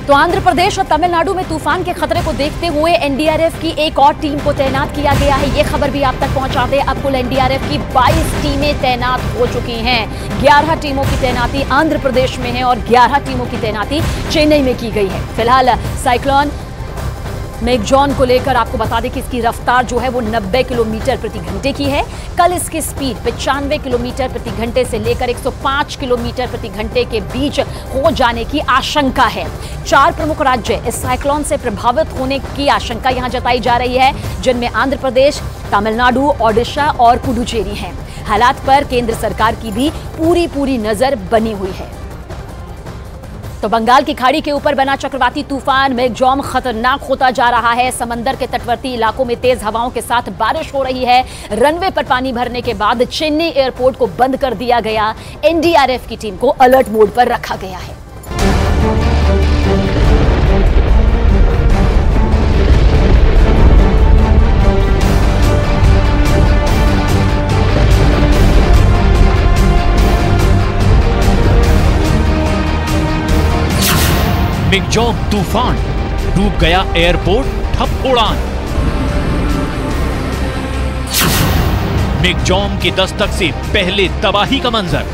तो आंध्र प्रदेश और तमिलनाडु में तूफान के खतरे को देखते हुए एनडीआरएफ की एक और टीम को तैनात किया गया है। ये खबर भी आप तक पहुंचा दें। अब कुल एनडीआरएफ की 22 टीमें तैनात हो चुकी हैं। 11 टीमों की तैनाती आंध्र प्रदेश में है और 11 टीमों की तैनाती चेन्नई में की गई है। फिलहाल साइक्लोन मेगजॉन को लेकर आपको बता दें कि इसकी रफ्तार जो है वो 90 किलोमीटर प्रति घंटे की है। कल इसकी स्पीड 95 किलोमीटर प्रति घंटे से लेकर 105 किलोमीटर प्रति घंटे के बीच हो जाने की आशंका है। 4 प्रमुख राज्य इस साइक्लोन से प्रभावित होने की आशंका यहां जताई जा रही है, जिनमें आंध्र प्रदेश, तमिलनाडु, ओडिशा और पुडुचेरी हैं। हालात पर केंद्र सरकार की भी पूरी नजर बनी हुई है। तो बंगाल की खाड़ी के ऊपर बना चक्रवाती तूफान मेगजॉन खतरनाक होता जा रहा है। समंदर के तटवर्ती इलाकों में तेज हवाओं के साथ बारिश हो रही है। रनवे पर पानी भरने के बाद चेन्नई एयरपोर्ट को बंद कर दिया गया। एनडीआरएफ की टीम को अलर्ट मोड पर रखा गया है। मेगजॉन तूफान, डूब गया एयरपोर्ट, ठप उड़ान। मेगजॉन की दस्तक से पहले तबाही का मंजर।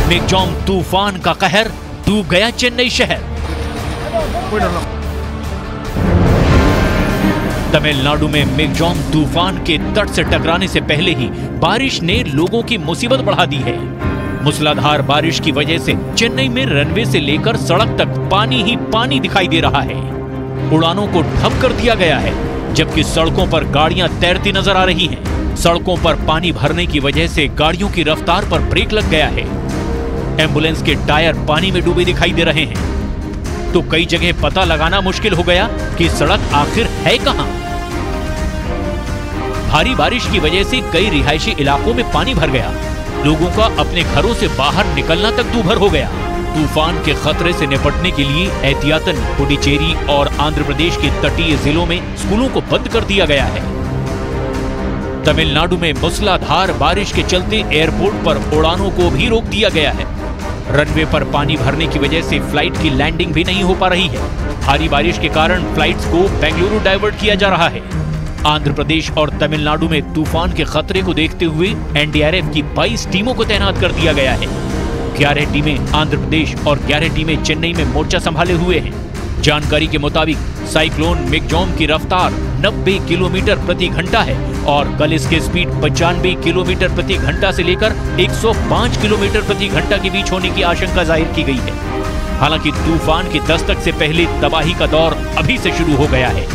मेगजॉन तूफान का कहर, डूब गया चेन्नई शहर। तमिलनाडु में मेगजॉन तूफान के तट से टकराने से पहले ही बारिश ने लोगों की मुसीबत बढ़ा दी है। मूसलाधार बारिश की वजह से चेन्नई में रनवे से लेकर सड़क तक पानी ही पानी दिखाई दे रहा है। उड़ानों को ठप कर दिया गया है, जबकि सड़कों पर गाड़ियां तैरती नजर आ रही हैं। सड़कों पर पानी भरने की वजह से गाड़ियों की रफ्तार पर ब्रेक लग गया है। एम्बुलेंस के टायर पानी में डूबे दिखाई दे रहे हैं। तो कई जगह पता लगाना मुश्किल हो गया कि सड़क आखिर है कहां। भारी बारिश की वजह से कई रिहायशी इलाकों में पानी भर गया। लोगों का अपने घरों से बाहर निकलना तक दूभर हो गया। तूफान के खतरे से निपटने के लिए एहतियातन पुडुचेरी और आंध्र प्रदेश के तटीय जिलों में स्कूलों को बंद कर दिया गया है। तमिलनाडु में मूसलाधार बारिश के चलते एयरपोर्ट पर उड़ानों को भी रोक दिया गया है। रनवे पर पानी भरने की वजह से फ्लाइट की लैंडिंग भी नहीं हो पा रही है। भारी बारिश के कारण फ्लाइट्स को बेंगलुरु डाइवर्ट किया जा रहा है। आंध्र प्रदेश और तमिलनाडु में तूफान के खतरे को देखते हुए एनडीआरएफ की 22 टीमों को तैनात कर दिया गया है। 11 टीमें आंध्र प्रदेश और 11 टीमें चेन्नई में मोर्चा संभाले हुए हैं। जानकारी के मुताबिक साइक्लोन मेगजॉन की रफ्तार 90 किलोमीटर प्रति घंटा है और कल इसकी स्पीड 95 किलोमीटर प्रति घंटा से लेकर 105 किलोमीटर प्रति घंटा के बीच होने की आशंका जाहिर की गई है। हालांकि तूफान की दस्तक से पहले तबाही का दौर अभी से शुरू हो गया है।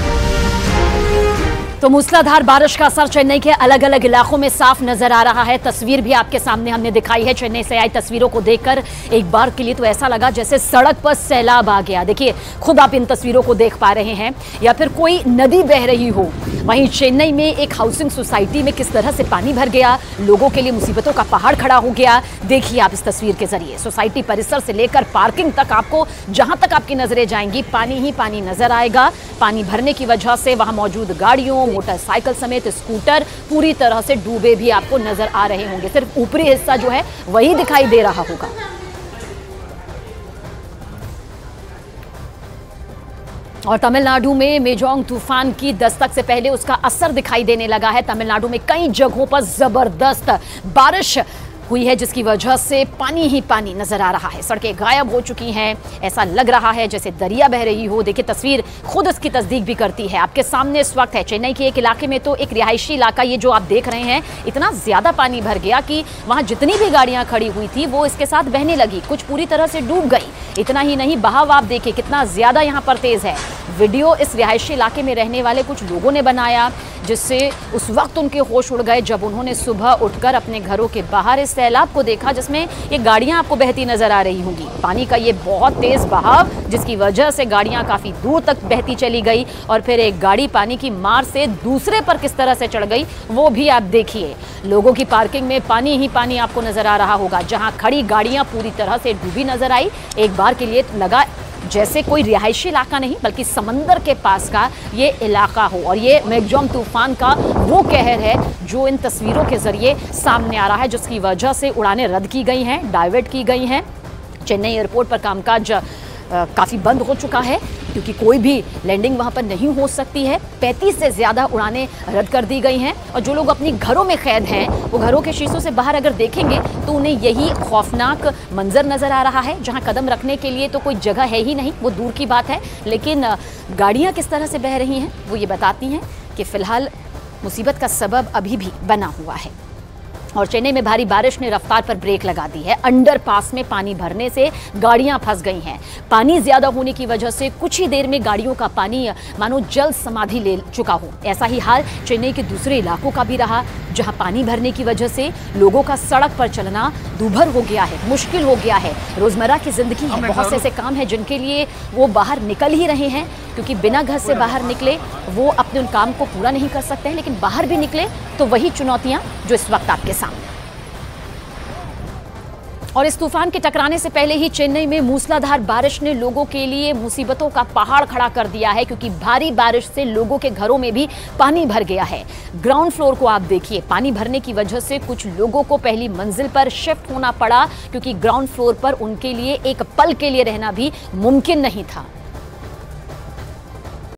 तो मूसलाधार बारिश का असर चेन्नई के अलग अलग इलाकों में साफ नजर आ रहा है। तस्वीर भी आपके सामने हमने दिखाई है। चेन्नई से आई तस्वीरों को देखकर एक बार के लिए तो ऐसा लगा जैसे सड़क पर सैलाब आ गया। देखिए, खुद आप इन तस्वीरों को देख पा रहे हैं या फिर कोई नदी बह रही हो। वहीं चेन्नई में एक हाउसिंग सोसाइटी में किस तरह से पानी भर गया, लोगों के लिए मुसीबतों का पहाड़ खड़ा हो गया। देखिए आप इस तस्वीर के जरिए, सोसाइटी परिसर से लेकर पार्किंग तक आपको जहां तक आपकी नजरें जाएंगी पानी ही पानी नजर आएगा। पानी भरने की वजह से वहां मौजूद गाड़ियों, मोटरसाइकिल समेत स्कूटर पूरी तरह से डूबे भी आपको नजर आ रहे होंगे। सिर्फ ऊपरी हिस्सा जो है वही दिखाई दे रहा होगा। और तमिलनाडु में मेगजॉन तूफान की दस्तक से पहले उसका असर दिखाई देने लगा है। तमिलनाडु में कई जगहों पर जबरदस्त बारिश हुई है, जिसकी वजह से पानी ही पानी नजर आ रहा है। सड़कें गायब हो चुकी हैं। ऐसा लग रहा है जैसे दरिया बह रही हो। देखिए, तस्वीर खुद इसकी तस्दीक भी करती है। आपके सामने इस वक्त है चेन्नई के एक इलाके में, तो एक रिहायशी इलाका ये जो आप देख रहे हैं, इतना ज्यादा पानी भर गया कि वहां जितनी भी गाड़ियां खड़ी हुई थी वो इसके साथ बहने लगी, कुछ पूरी तरह से डूब गई। इतना ही नहीं, बहाव आप देखिए कितना ज्यादा यहाँ पर तेज है। वीडियो इस रिहायशी इलाके में रहने वाले कुछ लोगों ने बनाया, जिससे उस वक्त उनके होश उड़ गए जब उन्होंने सुबह उठकर अपने घरों के बाहर इस सैलाब को देखा, जिसमें ये गाड़ियां आपको बहती नजर आ रही होंगी। पानी का ये बहुत तेज बहाव, जिसकी वजह से गाड़ियां काफी दूर तक बहती चली गई और फिर एक गाड़ी पानी की मार से दूसरे पर किस तरह से चढ़ गई वो भी आप देखिए। लोगों की पार्किंग में पानी ही पानी आपको नजर आ रहा होगा। जहां खड़ी गाड़ियां पूरी तरह से डूबी नजर आई। एक बार के लिए लगा जैसे कोई रिहायशी इलाका नहीं बल्कि समंदर के पास का ये इलाका हो। और ये मेग्जॉम तूफान का वो कहर है जो इन तस्वीरों के जरिए सामने आ रहा है, जिसकी वजह से उड़ानें रद्द की गई हैं, डाइवर्ट की गई हैं। चेन्नई एयरपोर्ट पर कामकाज काफ़ी बंद हो चुका है क्योंकि कोई भी लैंडिंग वहाँ पर नहीं हो सकती है। 35 से ज़्यादा उड़ानें रद्द कर दी गई हैं और जो लोग अपनी घरों में कैद हैं वो घरों के शीशों से बाहर अगर देखेंगे तो उन्हें यही खौफनाक मंजर नज़र आ रहा है, जहाँ कदम रखने के लिए तो कोई जगह है ही नहीं, वो दूर की बात है। लेकिन गाड़ियाँ किस तरह से बह रही हैं वो ये बताती हैं कि फ़िलहाल मुसीबत का सबब अभी भी बना हुआ है। और चेन्नई में भारी बारिश ने रफ्तार पर ब्रेक लगा दी है। अंडरपास में पानी भरने से गाड़ियां फंस गई हैं। पानी ज्यादा होने की वजह से कुछ ही देर में गाड़ियों का पानी मानो जल समाधि ले चुका हो। ऐसा ही हाल चेन्नई के दूसरे इलाकों का भी रहा, जहां पानी भरने की वजह से लोगों का सड़क पर चलना दूभर हो गया है, मुश्किल हो गया है। रोजमर्रा की जिंदगी है, बहुत से ऐसे काम है जिनके लिए वो बाहर निकल ही रहे हैं, क्योंकि बिना घर से बाहर निकले वो अपने उन काम को पूरा नहीं कर सकते हैं। लेकिन बाहर भी निकले तो वही चुनौतियां जो इस वक्त आपके सामने। और इस तूफान के टकराने से पहले ही चेन्नई में मूसलाधार बारिश ने लोगों के लिए मुसीबतों का पहाड़ खड़ा कर दिया है, क्योंकि भारी बारिश से लोगों के घरों में भी पानी भर गया है। ग्राउंड फ्लोर को आप देखिए, पानी भरने की वजह से कुछ लोगों को पहली मंजिल पर शिफ्ट होना पड़ा, क्योंकि ग्राउंड फ्लोर पर उनके लिए एक पल के लिए रहना भी मुमकिन नहीं था।